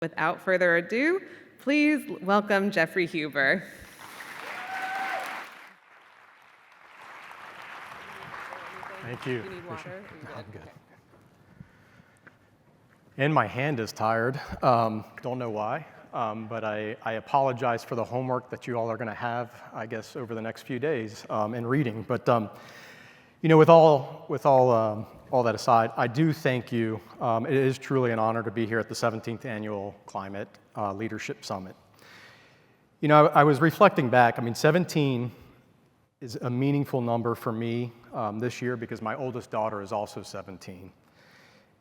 Without further ado, please welcome Jeffrey Huber. Thank you. Do you need water? I'm good. And my hand is tired. Don't know why, but I apologize for the homework that you all are going to have, I guess, over the next few days in reading. But with all that aside, I do thank you. It is truly an honor to be here at the 17th Annual Climate Leadership Summit. I was reflecting back. 17 is a meaningful number for me this year because my oldest daughter is also 17.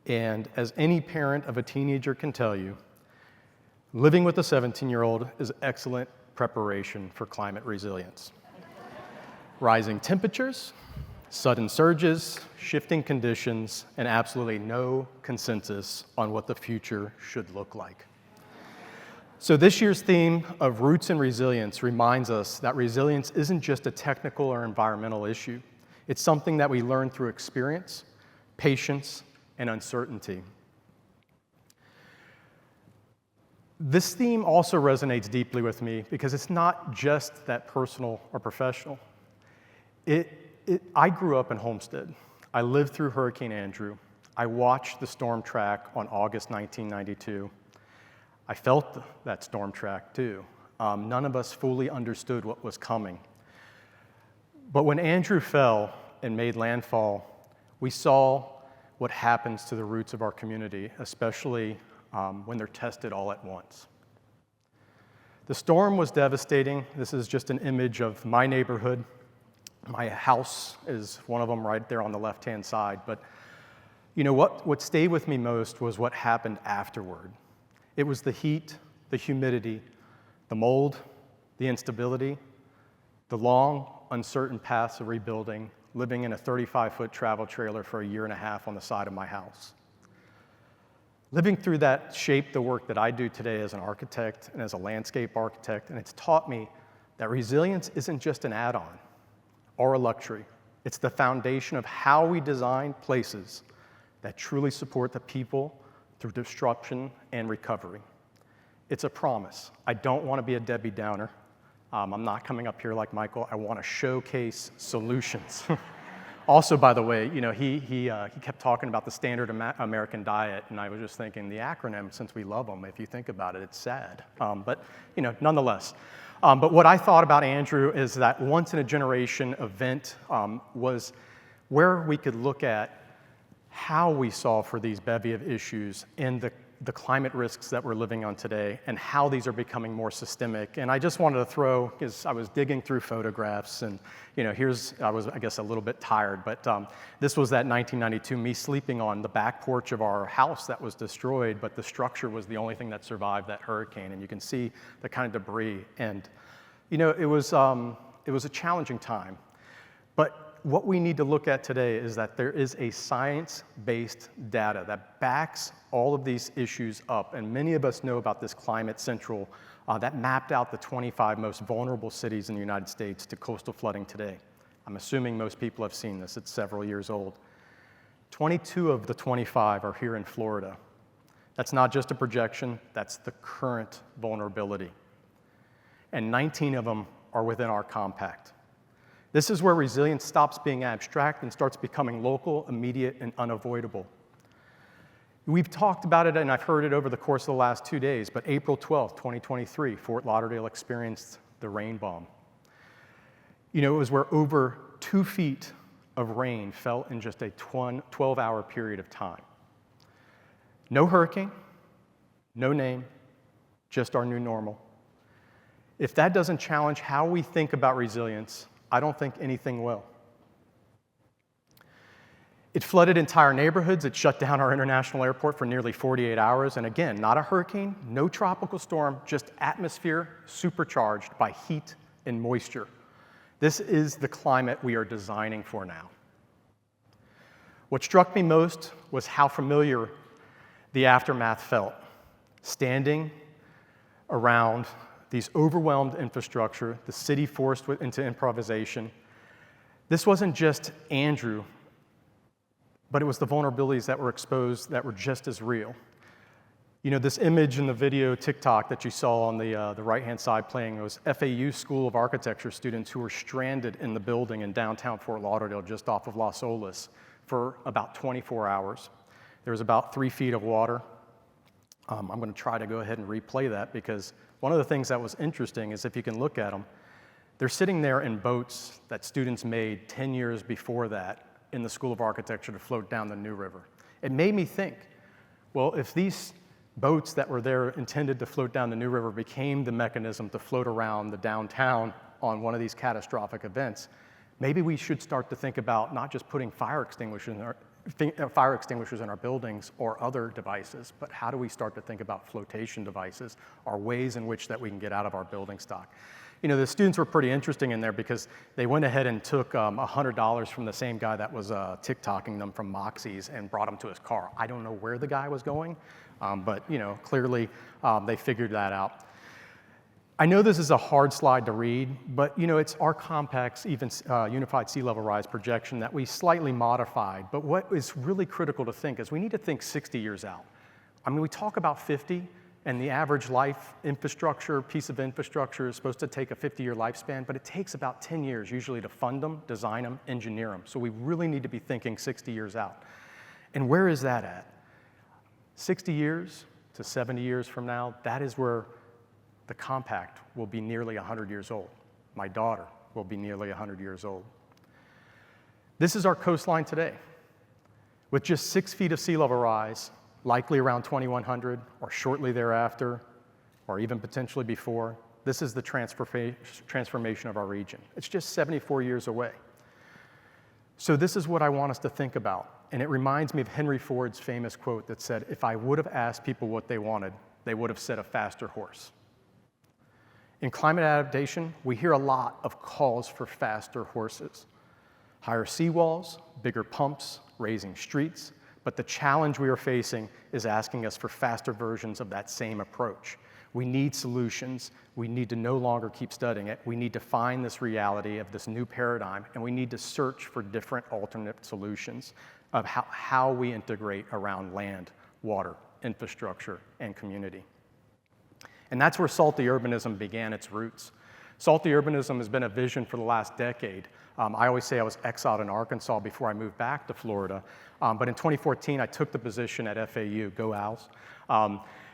And as any parent of a teenager can tell you, living with a 17-year-old is excellent preparation for climate resilience. Rising temperatures, sudden surges, shifting conditions, and absolutely no consensus on what the future should look like. So this year's theme of Roots and Resilience reminds us that resilience isn't just a technical or environmental issue. It's something that we learn through experience, patience, and uncertainty. This theme also resonates deeply with me because it's not just that personal or professional. I grew up in Homestead. I lived through Hurricane Andrew. I watched the storm track on August 1992. I felt that storm track too. None of us fully understood what was coming. But when Andrew fell and made landfall, we saw what happens to the roots of our community, especially when they're tested all at once. The storm was devastating. This is just an image of my neighborhood. My house is one of them right there on the left-hand side. But what stayed with me most was what happened afterward. It was the heat, the humidity, the mold, the instability, the long, uncertain paths of rebuilding, living in a 35-foot travel trailer for a year and a half on the side of my house. Living through that shaped the work that I do today as an architect and as a landscape architect, and it's taught me that resilience isn't just an add-on or a luxury. It's the foundation of how we design places that truly support the people through disruption and recovery. It's a promise. I don't want to be a Debbie Downer. I'm not coming up here like Michael. I want to showcase solutions. Also, by the way, he kept talking about the standard American diet, and I was just thinking the acronym, since we love them, if you think about it, it's sad. But nonetheless. But what I thought about Andrew is that once-in-a-generation event was where we could look at how we solve for these bevy of issues and the climate risks that we're living on today and how these are becoming more systemic. And I just wanted to throw, because I was digging through photographs and I was, I guess, a little bit tired, but this was that 1992, me sleeping on the back porch of our house that was destroyed, but the structure was the only thing that survived that hurricane. And you can see the kind of debris. And, it was a challenging time. But what we need to look at today is that there is a science-based data that backs all of these issues up. And many of us know about this Climate Central that mapped out the 25 most vulnerable cities in the United States to coastal flooding today. I'm assuming most people have seen this. It's several years old. 22 of the 25 are here in Florida. That's not just a projection. That's the current vulnerability. And 19 of them are within our compact. This is where resilience stops being abstract and starts becoming local, immediate, and unavoidable. We've talked about it, and I've heard it over the course of the last 2 days, but April 12th, 2023, Fort Lauderdale experienced the rain bomb. It was where over 2 feet of rain fell in just a 12-hour period of time. No hurricane, no name, just our new normal. If that doesn't challenge how we think about resilience, I don't think anything will. It flooded entire neighborhoods. It shut down our international airport for nearly 48 hours. And again, not a hurricane, no tropical storm, just atmosphere supercharged by heat and moisture. This is the climate we are designing for now. What struck me most was how familiar the aftermath felt. Standing around these overwhelmed infrastructure, the city forced into improvisation. This wasn't just Andrew, but it was the vulnerabilities that were exposed that were just as real. You know, this image in the video TikTok that you saw on the right-hand side playing was FAU School of Architecture students who were stranded in the building in downtown Fort Lauderdale, just off of Las Olas, for about 24 hours. There was about 3 feet of water. I'm going to try to go ahead and replay that because one of the things that was interesting is if you can look at them, they're sitting there in boats that students made 10 years before that in the School of Architecture to float down the New River. It made me think, well, if these boats that were there intended to float down the New River became the mechanism to float around the downtown on one of these catastrophic events, maybe we should start to think about not just putting fire extinguishers in our buildings or other devices, but how do we start to think about flotation devices or ways in which that we can get out of our building stock. You know, the students were pretty interesting in there because they went ahead and took $100 from the same guy that was TikToking them from Moxie's and brought him to his car. I don't know where the guy was going, but you know, clearly they figured that out. I know this is a hard slide to read, but you know, it's our compact's unified sea level rise projection that we slightly modified. But what is really critical to think is we need to think 60 years out. I mean, we talk about 50, and the average life piece of infrastructure is supposed to take a 50-year lifespan, but it takes about 10 years usually to fund them, design them, engineer them. So we really need to be thinking 60 years out. And where is that at? 60 years to 70 years from now, that is where the compact will be nearly 100 years old. My daughter will be nearly 100 years old. This is our coastline today. With just 6 feet of sea level rise, likely around 2100 or shortly thereafter, or even potentially before, this is the transformation of our region. It's just 74 years away. So this is what I want us to think about. And it reminds me of Henry Ford's famous quote that said, if I would have asked people what they wanted, they would have said a faster horse. In climate adaptation, we hear a lot of calls for faster horses. Higher seawalls, bigger pumps, raising streets, but the challenge we are facing is asking us for faster versions of that same approach. We need solutions. We need to no longer keep studying it. We need to find this reality of this new paradigm, and we need to search for different alternate solutions of how we integrate around land, water, infrastructure, and community. And that's where salty urbanism began its roots. Salty urbanism has been a vision for the last decade. I always say I was exiled in Arkansas before I moved back to Florida. But in 2014, I took the position at FAU, go Owls.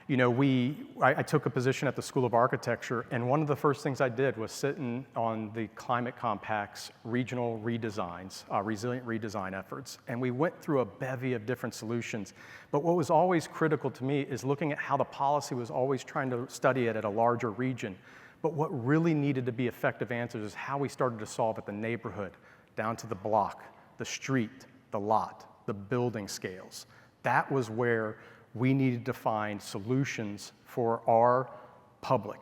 You know, I took a position at the School of Architecture, and one of the first things I did was sit on the Climate Compact's regional redesigns, resilient redesign efforts. And we went through a bevy of different solutions. But what was always critical to me is looking at how the policy was always trying to study it at a larger region. But what really needed to be effective answers is how we started to solve at the neighborhood, down to the block, the street, the lot, the building scales. That was where we needed to find solutions for our public.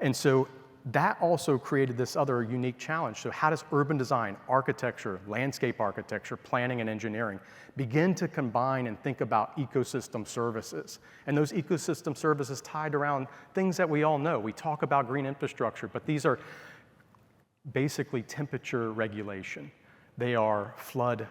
And so that also created this other unique challenge. So how does urban design, architecture, landscape architecture, planning and engineering begin to combine and think about ecosystem services? And those ecosystem services tied around things that we all know. We talk about green infrastructure, but these are basically temperature regulation. They are flood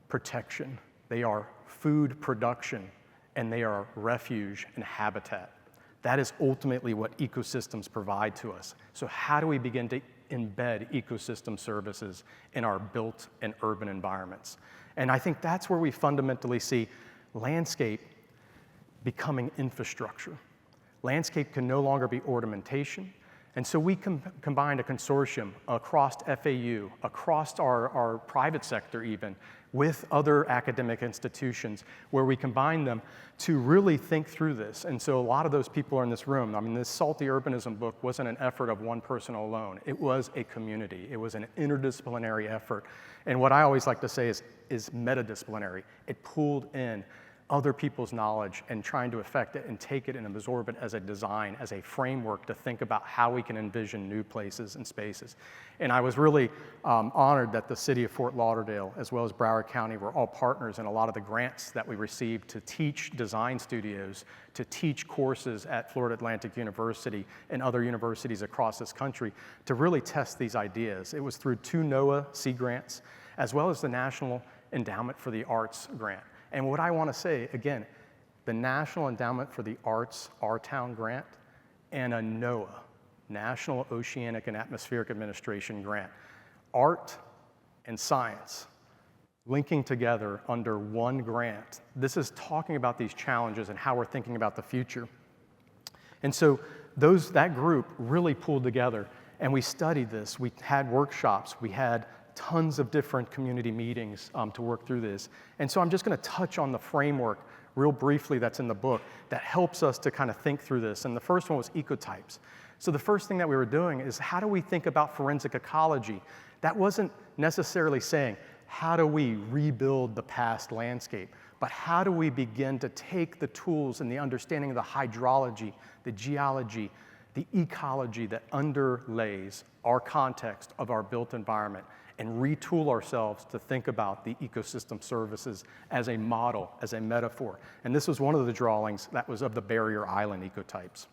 protection. They are food production, and they are refuge and habitat. That is ultimately what ecosystems provide to us. So how do we begin to embed ecosystem services in our built and urban environments? And I think that's where we fundamentally see landscape becoming infrastructure. Landscape can no longer be ornamentation. And so we combined a consortium across FAU, across our private sector even, with other academic institutions where we combine them to really think through this. And so a lot of those people are in this room. I mean, this Salty Urbanism book wasn't an effort of one person alone. It was a community. It was an interdisciplinary effort. And what I always like to say is metadisciplinary. It pulled in other people's knowledge and trying to affect it and take it and absorb it as a design, as a framework to think about how we can envision new places and spaces. And I was really honored that the city of Fort Lauderdale, as well as Broward County, were all partners in a lot of the grants that we received to teach design studios, to teach courses at Florida Atlantic University and other universities across this country to really test these ideas. It was through 2 NOAA Sea grants, as well as the National Endowment for the Arts grant. And what I want to say, again, the National Endowment for the Arts, Our Town grant, and a NOAA, National Oceanic and Atmospheric Administration grant. Art and science linking together under one grant. This is talking about these challenges and how we're thinking about the future. And so that group really pulled together, and we studied this. We had workshops. We had tons of different community meetings to work through this. And so I'm just going to touch on the framework real briefly that's in the book that helps us to kind of think through this. And the first one was ecotypes. So the first thing that we were doing is, how do we think about forensic ecology? That wasn't necessarily saying, how do we rebuild the past landscape? But how do we begin to take the tools and the understanding of the hydrology, the geology, the ecology that underlays our context of our built environment, and retool ourselves to think about the ecosystem services as a model, as a metaphor? And this was one of the drawings that was of the barrier island ecotypes.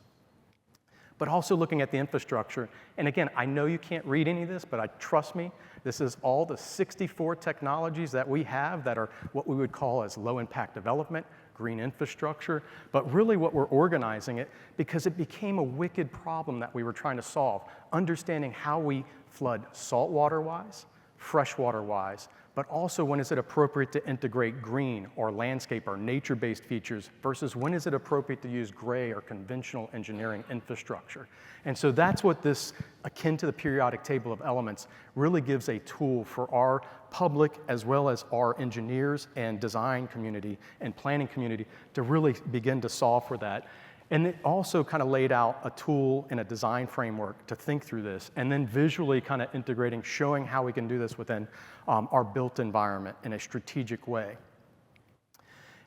But also looking at the infrastructure. And again, I know you can't read any of this, but trust me, this is all the 64 technologies that we have that are what we would call as low impact development, green infrastructure, but really what we're organizing it because it became a wicked problem that we were trying to solve, understanding how we flood saltwater-wise, freshwater-wise, but also when is it appropriate to integrate green or landscape or nature-based features versus when is it appropriate to use gray or conventional engineering infrastructure. And so that's what this, akin to the periodic table of elements, really gives a tool for our public as well as our engineers and design community and planning community to really begin to solve for that. And it also kind of laid out a tool and a design framework to think through this, and then visually kind of integrating, showing how we can do this within our built environment in a strategic way.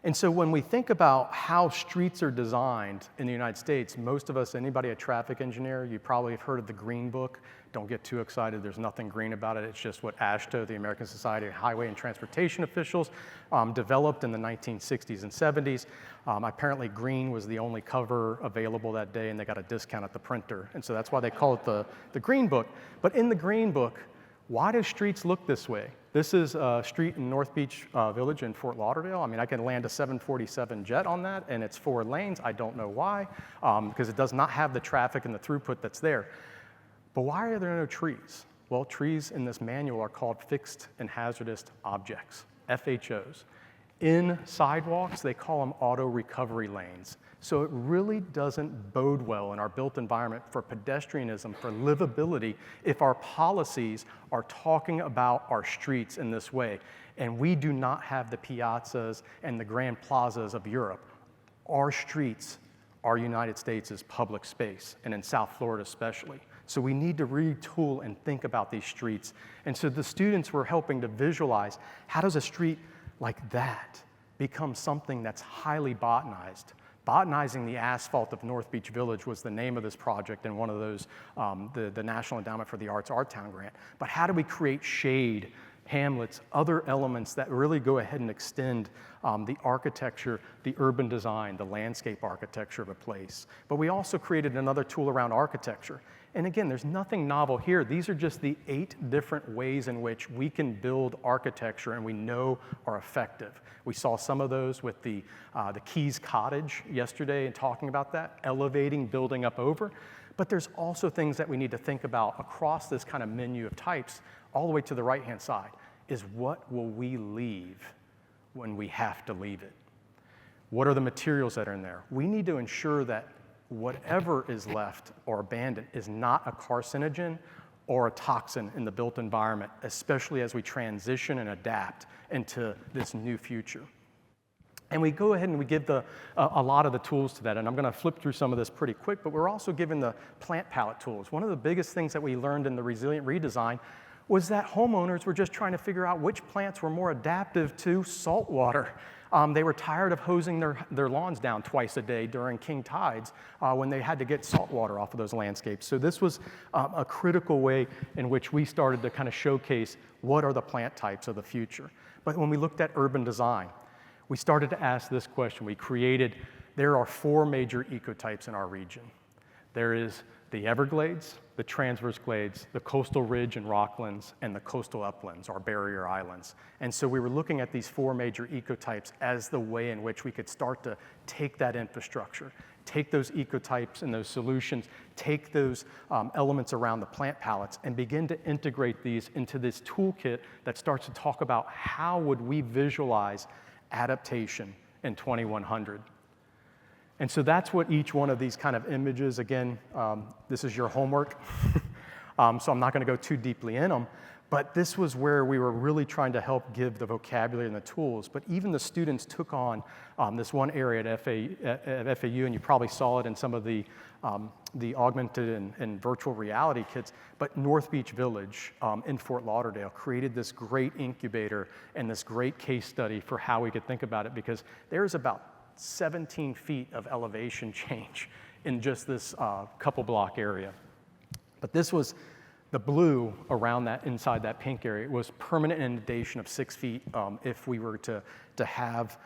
And so when we think about how streets are designed in the United States, most of us, anybody a traffic engineer, you probably have heard of the Green Book. Don't get too excited, there's nothing green about it. It's just what AASHTO, the American Society of Highway and Transportation Officials, developed in the 1960s and 70s. Apparently green was the only cover available that day, and they got a discount at the printer. And so that's why they call it the Green Book. But in the Green Book, why do streets look this way? This is a street in North Beach Village in Fort Lauderdale. I mean, I can land a 747 jet on that, and it's 4 lanes. I don't know why, because it does not have the traffic and the throughput that's there. But why are there no trees? Well, trees in this manual are called fixed and hazardous objects, FHOs. In sidewalks, they call them auto recovery lanes. So it really doesn't bode well in our built environment for pedestrianism, for livability, if our policies are talking about our streets in this way. And we do not have the piazzas and the grand plazas of Europe. Our streets, our United States is public space, and in South Florida especially. So we need to retool and think about these streets. And so the students were helping to visualize, how does a street like that become something that's highly botanized? Botanizing the asphalt of North Beach Village was the name of this project and one of those, the National Endowment for the Arts, Our Town grant. But how do we create shade, hamlets, other elements that really go ahead and extend the architecture, the urban design, the landscape architecture of a place? But we also created another tool around architecture. And again, there's nothing novel here. These are just the 8 different ways in which we can build architecture and we know are effective. We saw some of those with the Keys Cottage yesterday and talking about that, elevating, building up over. But there's also things that we need to think about across this kind of menu of types, all the way to the right-hand side, is what will we leave when we have to leave it? What are the materials that are in there? We need to ensure that whatever is left or abandoned is not a carcinogen or a toxin in the built environment, especially as we transition and adapt into this new future. And we go ahead and we give a lot of the tools to that, and I'm gonna flip through some of this pretty quick, but we're also given the plant palette tools. One of the biggest things that we learned in the resilient redesign was that homeowners were just trying to figure out which plants were more adaptive to salt water. They were tired of hosing their lawns down twice a day during king tides when they had to get salt water off of those landscapes. So this was a critical way in which we started to kind of showcase what are the plant types of the future. But when we looked at urban design, we started to ask this question. There are 4 major ecotypes in our region. There is the Everglades, the transverse glades, the coastal ridge and rocklands, and the coastal uplands, or barrier islands. And so we were looking at these 4 major ecotypes as the way in which we could start to take that infrastructure, take those ecotypes and those solutions, take those elements around the plant palettes, and begin to integrate these into this toolkit that starts to talk about how would we visualize adaptation in 2100. And so that's what each one of these kind of images, again, this is your homework, so I'm not going to go too deeply in them, but this was where we were really trying to help give the vocabulary and the tools. But even the students took on this one area at FAU, and you probably saw it in some of the augmented and virtual reality kits, but North Beach Village in Fort Lauderdale created this great incubator and this great case study for how we could think about it, because there's about 17 feet of elevation change in just this couple block area. But this was the blue around that, inside that pink area, was permanent inundation of 6 feet if we were to have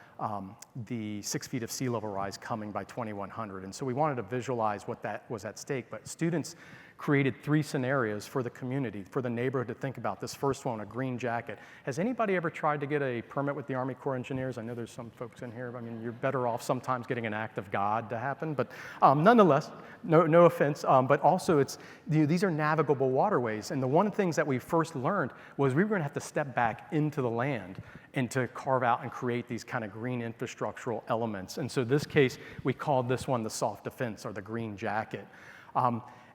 the 6 feet of sea level rise coming by 2100. And so we wanted to visualize what that was at stake, but students created 3 scenarios for the community, for the neighborhood to think about. This first one, a green jacket. Has anybody ever tried to get a permit with the Army Corps of Engineers? I know there's some folks in here. I mean, you're better off sometimes getting an act of God to happen, but nonetheless, no offense, but also these are navigable waterways. And the one of the things that we first learned was we were gonna have to step back into the land and to carve out and create these kind of green infrastructural elements. And so this case, we called this one the soft defense, or the green jacket.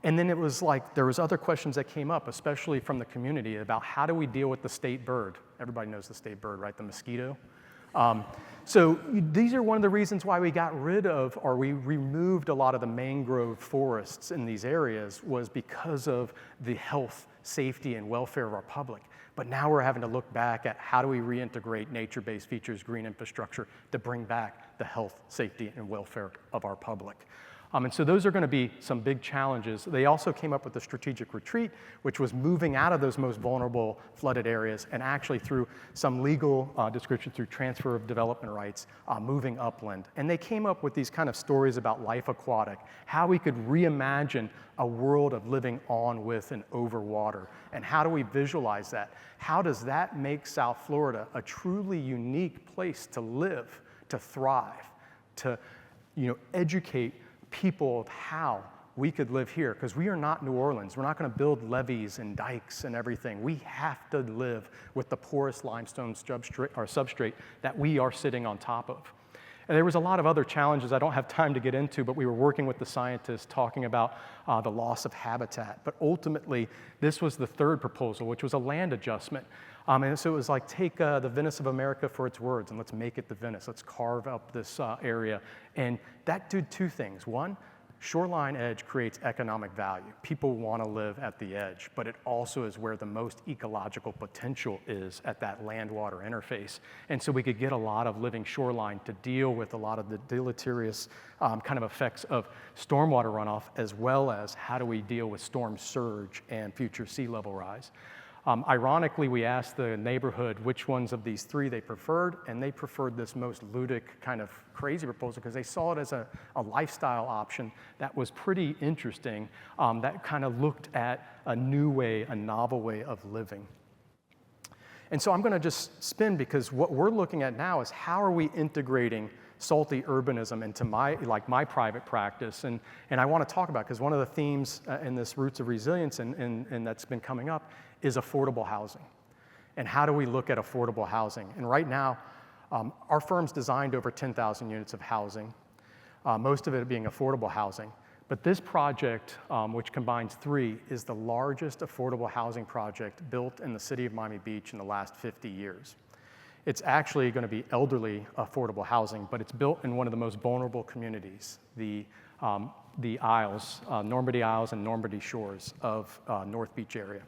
And then it was like, there was other questions that came up, especially from the community, about how do we deal with the state bird? Everybody knows the state bird, right? The mosquito. So these are one of the reasons why we got rid of, or we removed a lot of the mangrove forests in these areas, was because of the health, safety, and welfare of our public. But now we're having to look back at how do we reintegrate nature-based features, green infrastructure, to bring back the health, safety, and welfare of our public. And so those are going to be some big challenges. They also came up with the strategic retreat, which was moving out of those most vulnerable flooded areas, and actually through some legal description, through transfer of development rights, moving upland. And they came up with these kind of stories about life aquatic, how we could reimagine a world of living on, with, and over water. And how do we visualize that? How does that make South Florida a truly unique place to live, to thrive, to educate people of how we could live here? Because we are not New Orleans. We're not going to build levees and dikes and everything. We have to live with the porous limestone substrate that we are sitting on top of. And there was a lot of other challenges I don't have time to get into, but we were working with the scientists talking about the loss of habitat. But ultimately, this was the third proposal, which was a land adjustment. And so it was like, take the Venice of America for its words, and let's make it the Venice. Let's carve up this area. And that did 2 things. One, shoreline edge creates economic value. People want to live at the edge, but it also is where the most ecological potential is, at that land-water interface. And so we could get a lot of living shoreline to deal with a lot of the deleterious kind of effects of stormwater runoff, as well as how do we deal with storm surge and future sea level rise. Ironically, we asked the neighborhood which ones of these 3 they preferred, and they preferred this most ludic kind of crazy proposal because they saw it as a lifestyle option that was pretty interesting, that kind of looked at a new way, a novel way of living. And so I'm going to just spin, because what we're looking at now is how are we integrating salty urbanism into my private practice, and I want to talk about, because one of the themes in this Roots of Resilience and that's been coming up is affordable housing. And how do we look at affordable housing? And right now, our firm's designed over 10,000 units of housing, most of it being affordable housing. But this project, which combines 3, is the largest affordable housing project built in the city of Miami Beach in the last 50 years. It's actually going to be elderly affordable housing, but it's built in one of the most vulnerable communities, the Isles, Normandy Isles and Normandy Shores of North Beach area.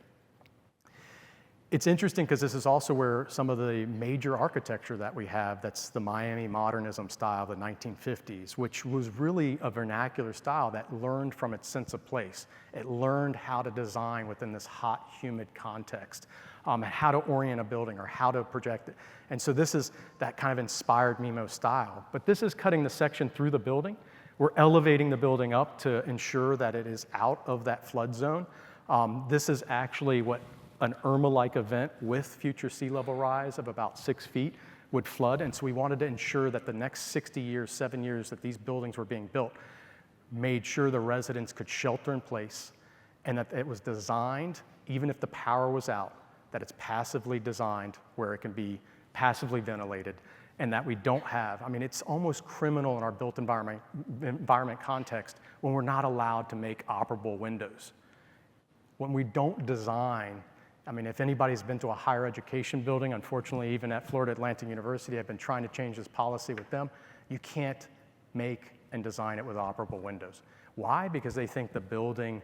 It's interesting because this is also where some of the major architecture that we have, that's the Miami modernism style of the 1950s, which was really a vernacular style that learned from its sense of place. It learned how to design within this hot, humid context, and how to orient a building or how to project it. And so this is that kind of inspired MIMO style. But this is cutting the section through the building, We're elevating the building up to ensure that it is out of that flood zone. This is actually what an Irma-like event with future sea level rise of about 6 feet would flood. And so we wanted to ensure that the next 60 years, 7 years that these buildings were being built, made sure the residents could shelter in place and that it was designed, even if the power was out, that it's passively designed where it can be passively ventilated, and that we don't have, I mean, it's almost criminal in our built environment context when we're not allowed to make operable windows. When we don't design, I mean, if anybody's been to a higher education building, unfortunately, even at Florida Atlantic University, I've been trying to change this policy with them, you can't make and design it with operable windows. Why? Because they think the building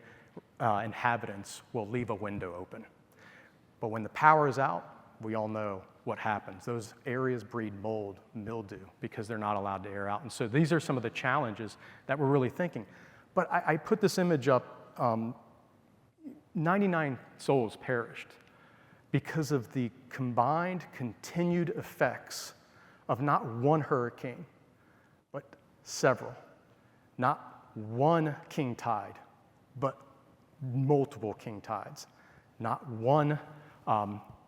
inhabitants will leave a window open. But when the power is out, we all know what happens. Those areas breed mold, mildew, because they're not allowed to air out. And so these are some of the challenges that we're really thinking. But I put this image up, 99 souls perished because of the combined continued effects of not one hurricane, but several. Not one king tide, but multiple king tides. Not one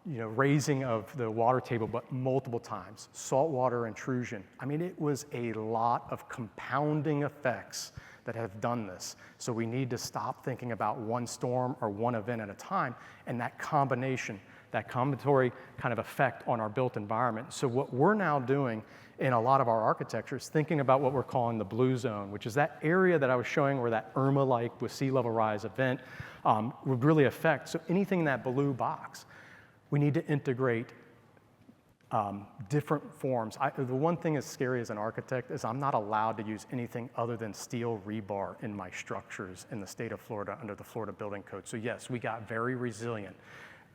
raising of the water table, but multiple times. Saltwater intrusion. I mean, it was a lot of compounding effects that have done this. So we need to stop thinking about one storm or one event at a time, and that combination, that combinatory kind of effect on our built environment. So what we're now doing in a lot of our architecture is thinking about what we're calling the blue zone, which is that area that I was showing where that Irma-like with sea level rise event would really affect. So anything in that blue box, we need to integrate different forms. The one thing that's scary as an architect is I'm not allowed to use anything other than steel rebar in my structures in the state of Florida under the Florida Building Code. So yes, we got very resilient,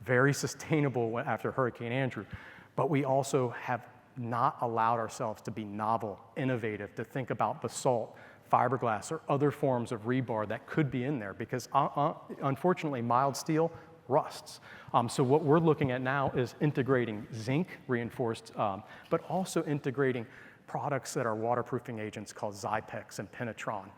very sustainable after Hurricane Andrew, but we also have not allowed ourselves to be novel, innovative, to think about basalt, fiberglass, or other forms of rebar that could be in there because unfortunately mild steel rusts. So what we're looking at now is integrating zinc reinforced, but also integrating products that are waterproofing agents called Zypex and Penetron.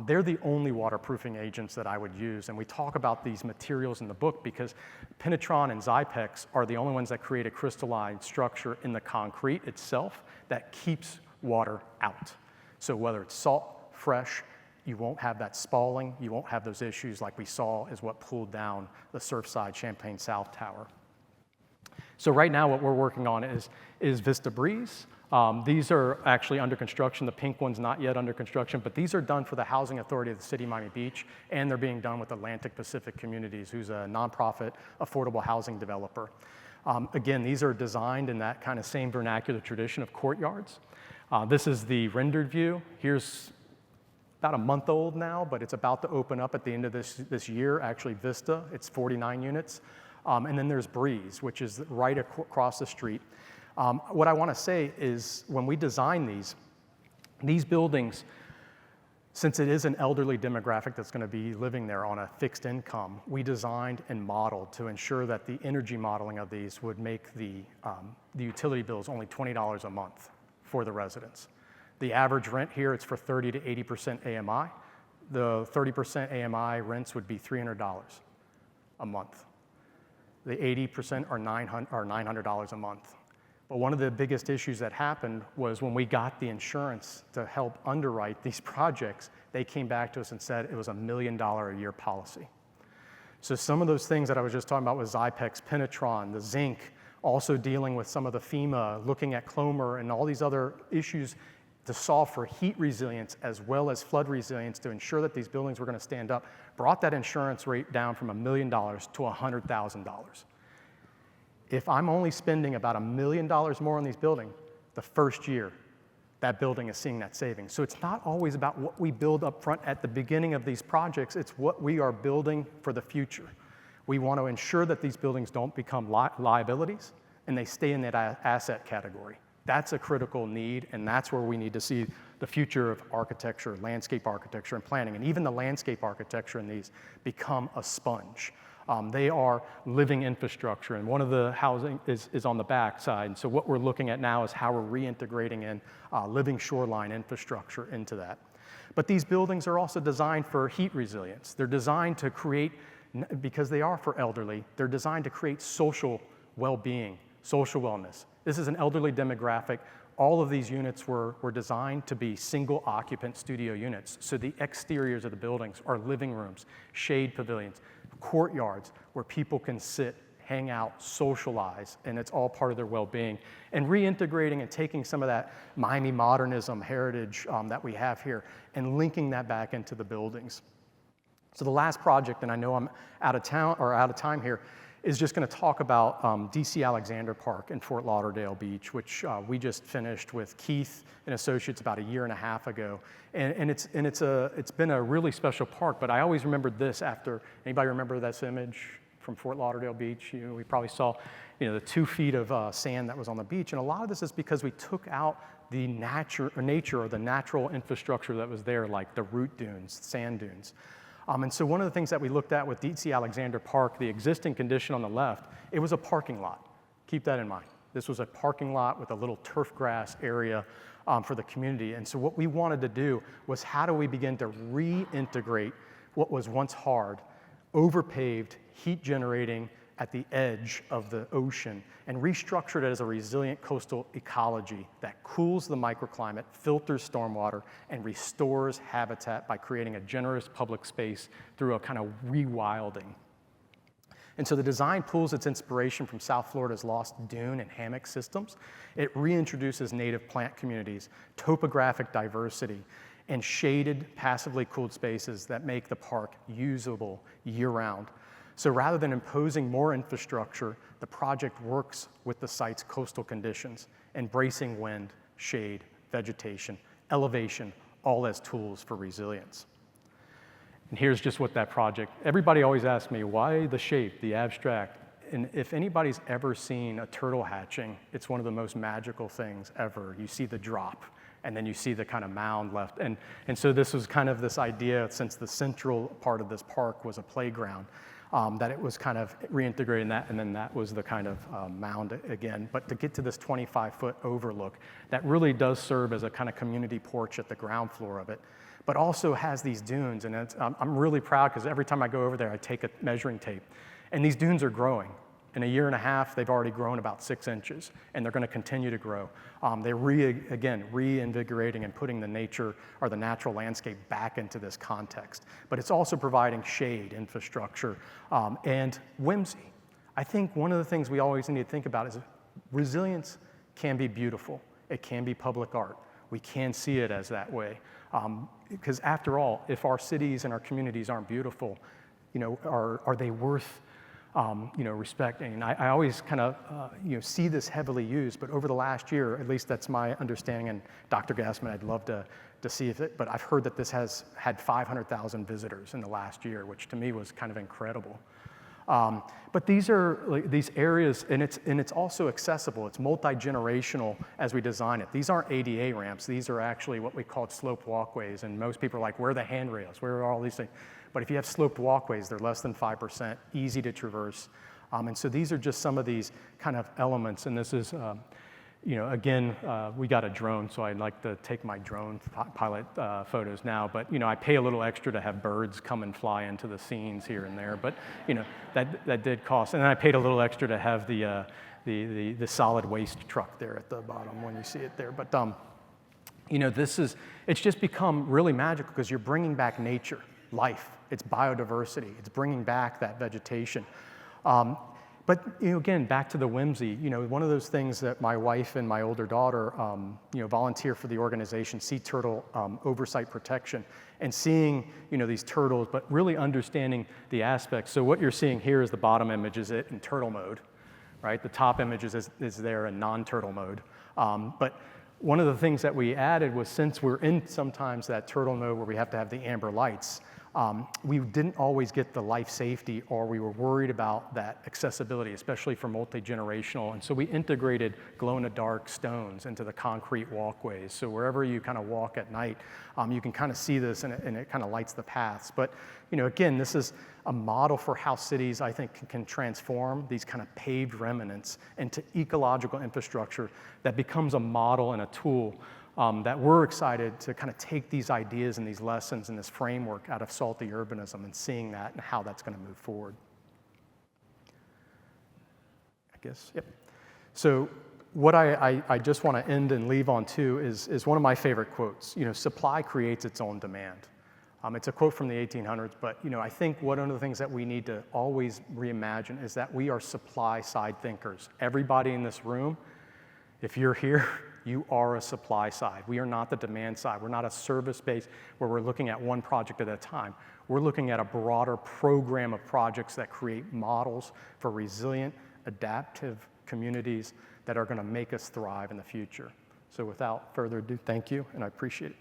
They're the only waterproofing agents that I would use, and we talk about these materials in the book because Penetron and Zypex are the only ones that create a crystalline structure in the concrete itself that keeps water out. So whether it's salt, fresh, you won't have that spalling, you won't have those issues like we saw is what pulled down the Surfside Champaign South Tower. So right now what we're working on is Vista Breeze. These are actually under construction. The pink one's not yet under construction, but these are done for the Housing Authority of the City of Miami Beach, and they're being done with Atlantic Pacific Communities, who's a nonprofit affordable housing developer. Again, these are designed in that kind of same vernacular tradition of courtyards. This is the rendered view. Here's about a month old now, but it's about to open up at the end of this year, actually Vista, it's 49 units. And then there's Breeze, which is right across the street. What I wanna say is when we design these buildings, since it is an elderly demographic that's gonna be living there on a fixed income, we designed and modeled to ensure that the energy modeling of these would make the utility bills only $20 a month for the residents. The average rent here, it's for 30 to 80% AMI. The 30% AMI rents would be $300 a month. The 80% are $900 a month. But one of the biggest issues that happened was when we got the insurance to help underwrite these projects, they came back to us and said it was $1 million a year policy. So some of those things that I was just talking about with Zypex, Penetron, the zinc, also dealing with some of the FEMA, looking at Clomer and all these other issues to solve for heat resilience as well as flood resilience to ensure that these buildings were going to stand up, brought that insurance rate down from $1 million to $100,000. If I'm only spending about $1 million more on these buildings, the first year, that building is seeing that savings. So it's not always about what we build up front at the beginning of these projects, it's what we are building for the future. We want to ensure that these buildings don't become liabilities and they stay in that asset category. That's a critical need, and that's where we need to see the future of architecture, landscape architecture, and planning. And even the landscape architecture in these become a sponge. They are living infrastructure, and one of the housing is on the back side. And so what we're looking at now is how we're reintegrating in living shoreline infrastructure into that. But these buildings are also designed for heat resilience. They're designed to create, because they are for elderly, they're designed to create social well-being, social wellness. This is an elderly demographic. All of these units were designed to be single occupant studio units. So the exteriors of the buildings are living rooms, shade pavilions, courtyards where people can sit, hang out, socialize, and it's all part of their well-being. And reintegrating and taking some of that Miami modernism heritage that we have here and linking that back into the buildings. So the last project, and I know I'm out of time here, is just going to talk about DC Alexander Park in Fort Lauderdale Beach, which we just finished with Keith and Associates about a year and a half ago. And it's been a really special park, but I always remembered this after. Anybody remember this image from Fort Lauderdale Beach? We probably saw the 2 feet of sand that was on the beach. And a lot of this is because we took out the nature or the natural infrastructure that was there, like the root dunes, sand dunes. And so one of the things that we looked at with DC Alexander Park, the existing condition on the left, it was a parking lot. Keep that in mind. This was a parking lot with a little turf grass area for the community. And so what we wanted to do was, how do we begin to reintegrate what was once hard, overpaved, heat generating at the edge of the ocean, and restructure it as a resilient coastal ecology that cools the microclimate, filters stormwater, and restores habitat by creating a generous public space through a kind of rewilding. And so the design pulls its inspiration from South Florida's lost dune and hammock systems. It reintroduces native plant communities, topographic diversity, and shaded, passively cooled spaces that make the park usable year-round. So rather than imposing more infrastructure, the project works with the site's coastal conditions, embracing wind, shade, vegetation, elevation, all as tools for resilience. And here's just what that project, everybody always asks me, why the shape, the abstract? And if anybody's ever seen a turtle hatching, it's one of the most magical things ever. You see the drop, and then you see the kind of mound left. And so this was kind of this idea, since the central part of this park was a playground, that it was kind of reintegrating that, and then that was the kind of mound again. But to get to this 25-foot overlook, that really does serve as a kind of community porch at the ground floor of it, but also has these dunes. And I'm really proud, because every time I go over there, I take a measuring tape. And these dunes are growing. In a year and a half, they've already grown about 6 inches, and they're going to continue to grow. They're reinvigorating and putting the nature or the natural landscape back into this context. But it's also providing shade, infrastructure, and whimsy. I think one of the things we always need to think about is resilience can be beautiful. It can be public art. We can see it as that way. Because after all, if our cities and our communities aren't beautiful, are they worth respect? And I always kind of see this heavily used, but over the last year, at least that's my understanding, and Dr. Gassman, I'd love to see if it, but I've heard that this has had 500,000 visitors in the last year, which to me was kind of incredible. But these are these areas, and it's also accessible. It's multi-generational as we design it. These aren't ADA ramps. These are actually what we call sloped walkways, and most people are like, where are the handrails? Where are all these things? But if you have sloped walkways, they're less than 5%, easy to traverse. And so these are just some of these kind of elements. And this is, again, we got a drone, so I'd like to take my drone pilot photos now. But, I pay a little extra to have birds come and fly into the scenes here and there. But, that did cost. And then I paid a little extra to have the solid waste truck there at the bottom when you see it there. But, it's just become really magical because you're bringing back nature, life, it's biodiversity, it's bringing back that vegetation. But again, back to the whimsy, one of those things that my wife and my older daughter, volunteer for the organization Sea Turtle Oversight Protection, and seeing, these turtles, but really understanding the aspects. So what you're seeing here is the bottom image is it in turtle mode, right? The top image is there in non-turtle mode. But one of the things that we added was, since we're in sometimes that turtle mode where we have to have the amber lights, we didn't always get the life safety, or we were worried about that accessibility, especially for multi-generational. And so we integrated glow-in-the-dark stones into the concrete walkways. So wherever you kind of walk at night, you can kind of see this, and it kind of lights the paths. But again, this is a model for how cities, I think, can transform these kind of paved remnants into ecological infrastructure that becomes a model and a tool that we're excited to kind of take these ideas and these lessons and this framework out of salty urbanism and seeing that and how that's going to move forward. I guess, yep. So what I just want to end and leave on too is one of my favorite quotes. You know, supply creates its own demand. It's a quote from the 1800s, but you know, I think one of the things that we need to always reimagine is that we are supply side thinkers. Everybody in this room, if you're here, you are a supply side. We are not the demand side. We're not a service base where we're looking at one project at a time. We're looking at a broader program of projects that create models for resilient, adaptive communities that are going to make us thrive in the future. So without further ado, thank you, and I appreciate it.